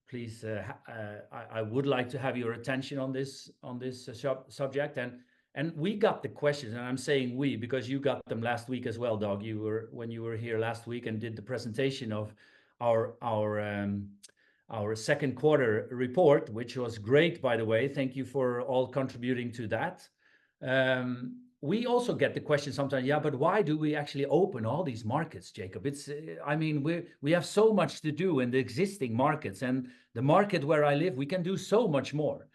please, I would like to have your attention on this subject. And we got the questions, and I'm saying we because you got them last week as well, Doug. When you were here last week and did the presentation of our second quarter report, which was great, by the way. Thank you for all contributing to that. We also get the question sometimes, yeah, but why do we actually open all these markets, Jakob? I mean, we have so much to do in the existing markets, and the market where I live, we can do so much more.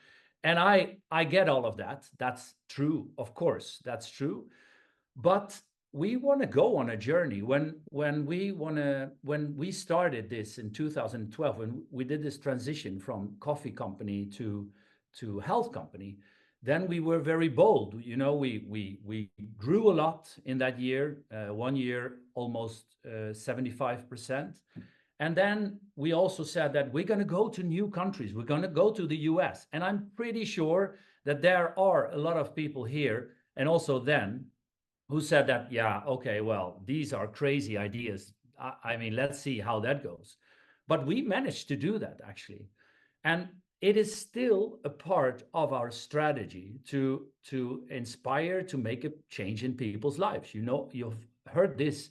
And I get all of that. That's true, of course, that's true. But we want to go on a journey. When we started this in 2012, when we did this transition from coffee company to health company, then we were very bold. You know, we grew a lot in that year. 1 year, almost 75%. And then we also said that we're going to go to new countries. We're going to go to the US. And I'm pretty sure that there are a lot of people here, and also then, who said that, yeah, okay, well, these are crazy ideas. I mean, let's see how that goes. But we managed to do that, actually. And it is still a part of our strategy to inspire, to make a change in people's lives. You know, you've heard this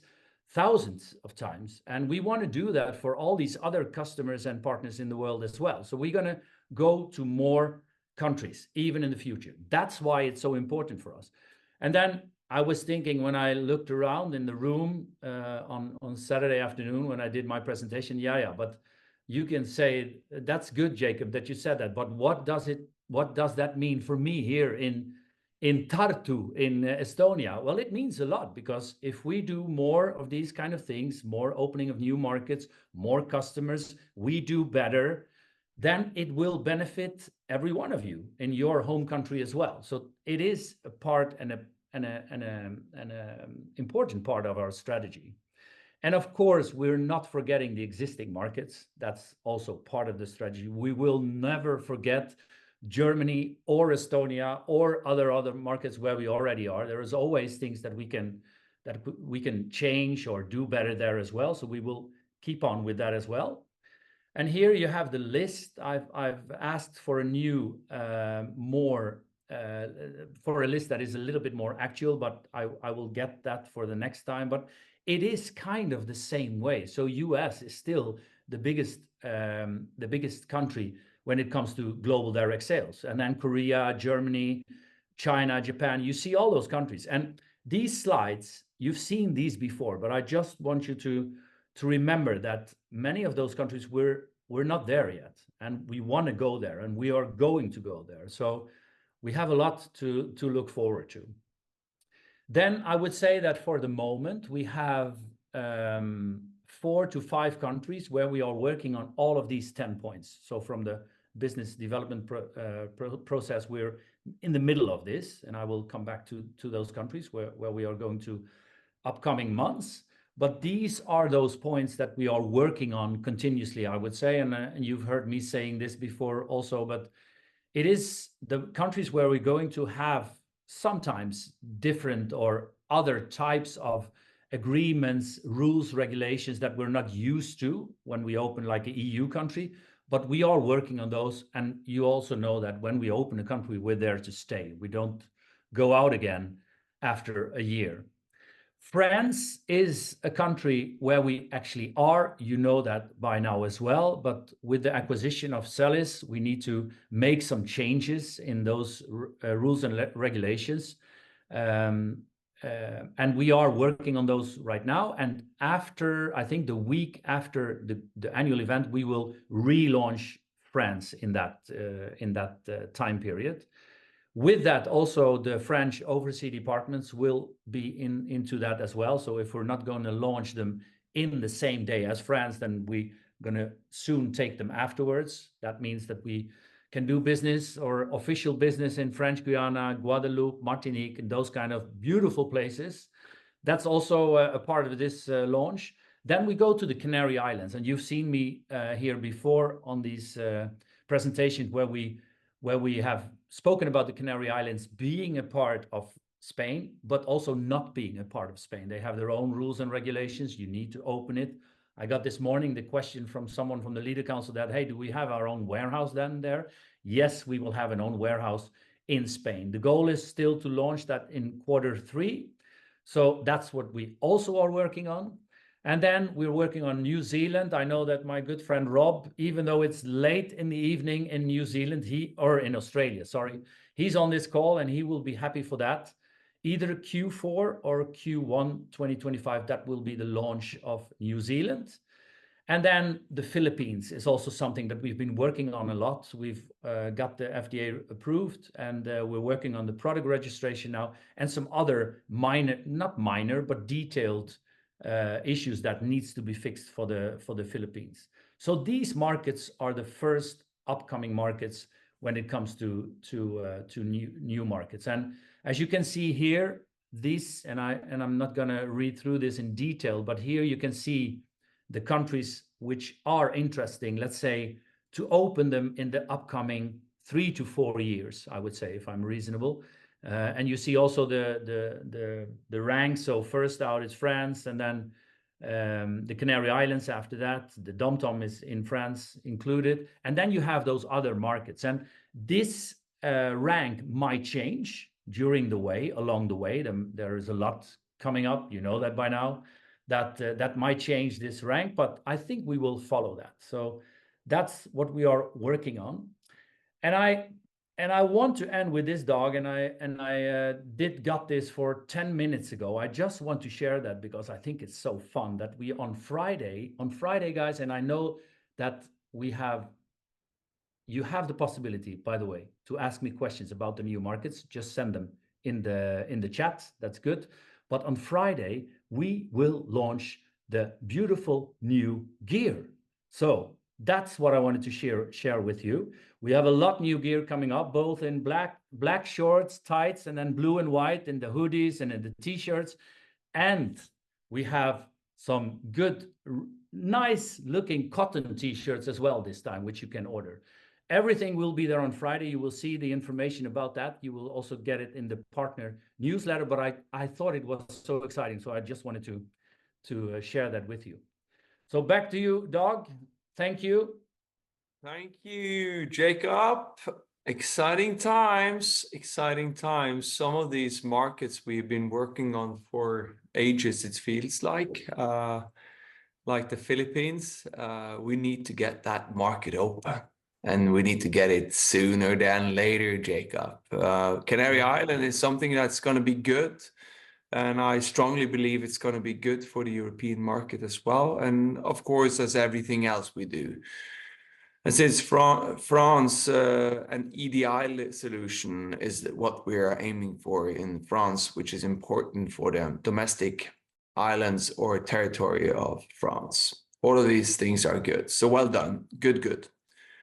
thousands of times, and we want to do that for all these other customers and partners in the world as well. So we're going to go to more countries, even in the future. That's why it's so important for us. And then I was thinking, when I looked around in the room on Saturday afternoon when I did my presentation, yeah, but you can say, that's good, Jakob, that you said that, but what does that mean for me here in Tartu, in Estonia? Well, it means a lot, because if we do more of these kind of things, more opening of new markets, more customers, we do better, then it will benefit every one of you in your home country as well. So it is a part and an important part of our strategy. And of course, we're not forgetting the existing markets. That's also part of the strategy. We will never forget Germany or Estonia or other markets where we already are. There is always things that we can change or do better there as well. So we will keep on with that as well. And here you have the list. I've asked for a new for a list that is a little bit more actual, but I will get that for the next time. But it is kind of the same way. So US is still the biggest country when it comes to global direct sales. And then Korea, Germany, China, Japan, you see all those countries. And these slides, you've seen these before, but I just want you to remember that many of those countries we're not there yet. And we want to go there, and we are going to go there. So we have a lot to look forward to. Then I would say that for the moment, we have 4 to 5 countries where we are working on all of these 10 points. So from the business development process, we're in the middle of this, and I will come back to those countries where we are going to upcoming months. But these are those points that we are working on continuously, I would say. And you've heard me saying this before also, but it is the countries where we're going to have sometimes different or other types of agreements, rules, regulations that we're not used to when we open like an EU country, but we are working on those. And you also know that when we open a country, we're there to stay. We don't go out again after a year. France is a country where we actually are, you know that by now as well, but with the acquisition of Celis, we need to make some changes in those rules and regulations. And we are working on those right now. And after, I think the week after the annual event, we will relaunch France in that time period. With that, also the French overseas departments will be into that as well. So if we're not going to launch them in the same day as France, then we're going to soon take them afterwards. That means that we can do business or official business in French Guiana, Guadeloupe, Martinique, and those kind of beautiful places. That's also a part of this launch. Then we go to the Canary Islands, and you've seen me here before on these presentations where we have spoken about the Canary Islands being a part of Spain, but also not being a part of Spain. They have their own rules and regulations. You need to open it. I got this morning the question from someone from the Leader Council that, hey, do we have our own warehouse then there? Yes, we will have an own warehouse in Spain. The goal is still to launch that in Q3. So that's what we also are working on. And then we're working on New Zealand. I know that my good friend Rob, even though it's late in the evening in New Zealand, or in Australia, sorry, he's on this call and he will be happy for that. Either Q4 or Q1 2025, that will be the launch of New Zealand. And then the Philippines is also something that we've been working on a lot. We've got the FDA approved, and we're working on the product registration now, and some other minor, not minor, but detailed issues that needs to be fixed for the Philippines. So these markets are the first upcoming markets when it comes to new markets. And as you can see here, this, and I'm not going to read through this in detail, but here you can see the countries which are interesting, let's say, to open them in the upcoming 3 to 4 years, I would say, if I'm reasonable. And you see also the rank. So first out is France, and then the Canary Islands after that. The Dom-Tom is in France included. And then you have those other markets. And this rank might change along the way. There is a lot coming up, you know that by now. That might change this rank, but I think we will follow that. So that's what we are working on. And I want to end with this, dog, and I got this for 10 minutes ago. I just want to share that because I think it's so fun that we on Friday, guys, and I know that you have the possibility, by the way, to ask me questions about the new markets. Just send them in the chat. That's good. But on Friday, we will launch the beautiful new gear. So that's what I wanted to share with you. We have a lot new gear coming up, both in black shorts, tights, and then blue and white in the hoodies and in the t-shirts. And we have some good, nice looking cotton t-shirts as well this time, which you can order. Everything will be there on Friday. You will see the information about that. You will also get it in the partner newsletter, but I thought it was so exciting. So I just wanted to share that with you. So back to you, Dog. Thank you. Thank you, Jakob. Exciting times, exciting times. Some of these markets we've been working on for ages, it feels like the Philippines. We need to get that market open. And we need to get it sooner than later, Jakob. Canary Island is something that's going to be good. And I strongly believe it's going to be good for the European market as well. And of course, as everything else we do. And since France, an EDI solution is what we are aiming for in France, which is important for the domestic islands or territory of France. All of these things are good. So well done. Good.